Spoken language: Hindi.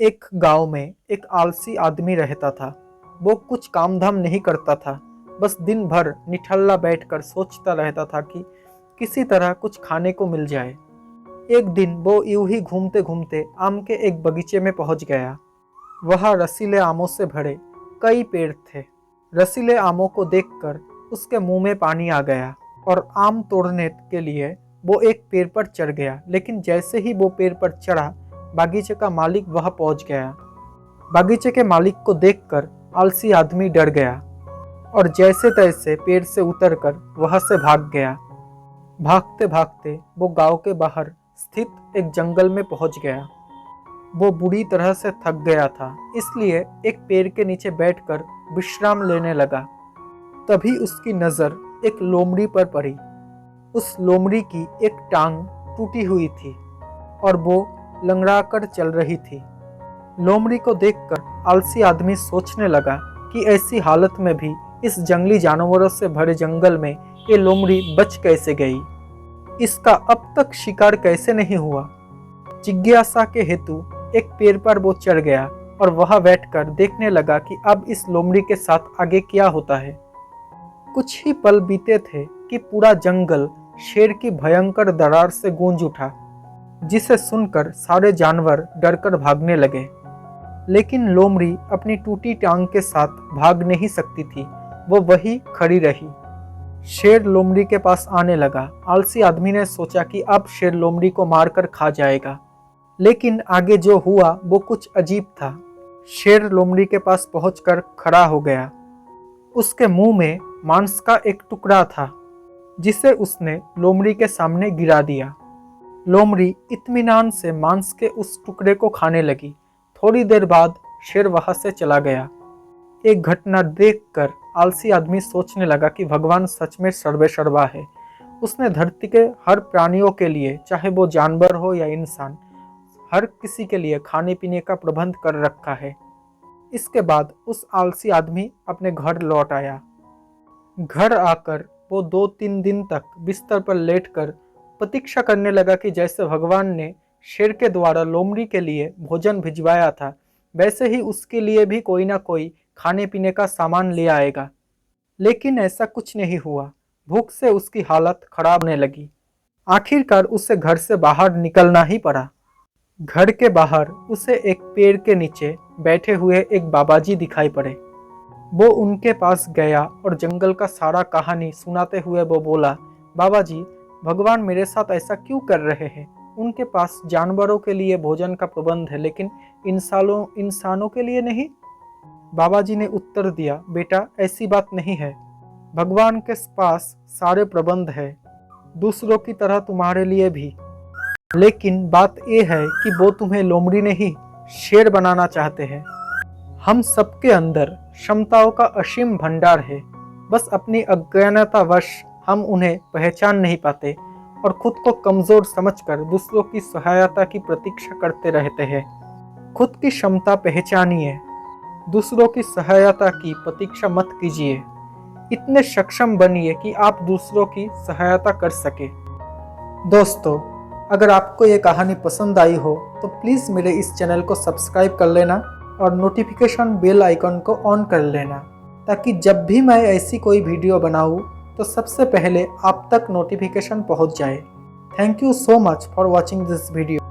एक गांव में एक आलसी आदमी रहता था। वो कुछ काम धाम नहीं करता था, बस दिन भर निठल्ला बैठकर सोचता रहता था कि किसी तरह कुछ खाने को मिल जाए। एक दिन वो यूं ही घूमते घूमते आम के एक बगीचे में पहुंच गया। वहां रसीले आमों से भरे कई पेड़ थे। रसीले आमों को देखकर उसके मुंह में पानी आ गया और आम तोड़ने के लिए वो एक पेड़ पर चढ़ गया। लेकिन जैसे ही वो पेड़ पर चढ़ा, बागीचे का मालिक वहां पहुंच गया। बागीचे के मालिक को देखकर आलसी आदमी डर गया और जैसे तैसे पेड़ से उतरकर वहां से भाग गया। भागते भागते वो गांव के बाहर स्थित एक जंगल में पहुंच गया। वो बुरी तरह से थक गया था, इसलिए एक पेड़ के नीचे बैठकर विश्राम लेने लगा। तभी उसकी नजर एक लोमड़ी पर पड़ी। उस लोमड़ी की एक टांग टूटी हुई थी और वो लंगड़ा कर चल रही थी। लोमड़ी को देखकर आलसी आदमी सोचने लगा कि ऐसी हालत में भी इस जंगली जानवरों से भरे जंगल में ये लोमड़ी बच कैसे गई, इसका अब तक शिकार कैसे नहीं हुआ। जिज्ञासा के हेतु एक पेड़ पर वो चढ़ गया और वहां बैठकर देखने लगा कि अब इस लोमड़ी के साथ आगे क्या होता है। कुछ ही पल बीते थे कि पूरा जंगल शेर की भयंकर दरार से गूंज उठा, जिसे सुनकर सारे जानवर डरकर भागने लगे। लेकिन लोमड़ी अपनी टूटी टांग के साथ भाग नहीं सकती थी, वो वही खड़ी रही। शेर लोमड़ी के पास आने लगा। आलसी आदमी ने सोचा कि अब शेर लोमड़ी को मारकर खा जाएगा, लेकिन आगे जो हुआ वो कुछ अजीब था। शेर लोमड़ी के पास पहुंचकर खड़ा हो गया। उसके मुंह में मांस का एक टुकड़ा था, जिसे उसने लोमड़ी के सामने गिरा दिया। लोमड़ी इत्मीनान से मांस के उस टुकड़े को खाने लगी। थोड़ी देर बाद शेर वहां से चला गया। एक घटना देखकर आलसी आदमी सोचने लगा कि भगवान सच में सर्वेसर्वा है। उसने धरती के हर प्राणियों के लिए, चाहे वो जानवर हो या इंसान, हर किसी के लिए खाने पीने का प्रबंध कर रखा है। इसके बाद उस आलसी आदमी अपने घर लौट आया। घर आकर वो 2-3 दिन तक बिस्तर पर लेटकर प्रतीक्षा करने लगा कि जैसे भगवान ने शेर के द्वारा लोमड़ी के लिए भोजन भिजवाया था, वैसे ही उसके लिए भी कोई ना कोई खाने पीने का सामान ले आएगा। लेकिन ऐसा कुछ नहीं हुआ। भूख से उसकी हालत खराब होने लगी। आखिरकार उसे घर से बाहर निकलना ही पड़ा। घर के बाहर उसे एक पेड़ के नीचे बैठे हुए एक बाबाजी दिखाई पड़े। वो उनके पास गया और जंगल का सारा कहानी सुनाते हुए वो बोला, बाबा जी, भगवान मेरे साथ ऐसा क्यों कर रहे हैं? उनके पास जानवरों के लिए भोजन का प्रबंध है, लेकिन इंसानों के लिए नहीं। बाबा जी ने उत्तर दिया, बेटा, ऐसी बात नहीं है। भगवान के पास सारे प्रबंध है, दूसरों की तरह तुम्हारे लिए भी। लेकिन बात यह है कि वो तुम्हें लोमड़ी नहीं, शेर बनाना चाहते हैं। हम सबके अंदर क्षमताओं का असीम भंडार है, बस अपनी अज्ञानतावश हम उन्हें पहचान नहीं पाते और खुद को कमजोर समझकर दूसरों की सहायता की प्रतीक्षा करते रहते हैं। खुद की क्षमता पहचानिए, दूसरों की सहायता की प्रतीक्षा मत कीजिए। इतने सक्षम बनिए कि आप दूसरों की सहायता कर सके। दोस्तों, अगर आपको ये कहानी पसंद आई हो तो प्लीज़ मेरे इस चैनल को सब्सक्राइब कर लेना और नोटिफिकेशन बेल आइकन को ऑन कर लेना, ताकि जब भी मैं ऐसी कोई वीडियो बनाऊं तो सबसे पहले आप तक नोटिफिकेशन पहुंच जाए। Thank you so much for watching this video.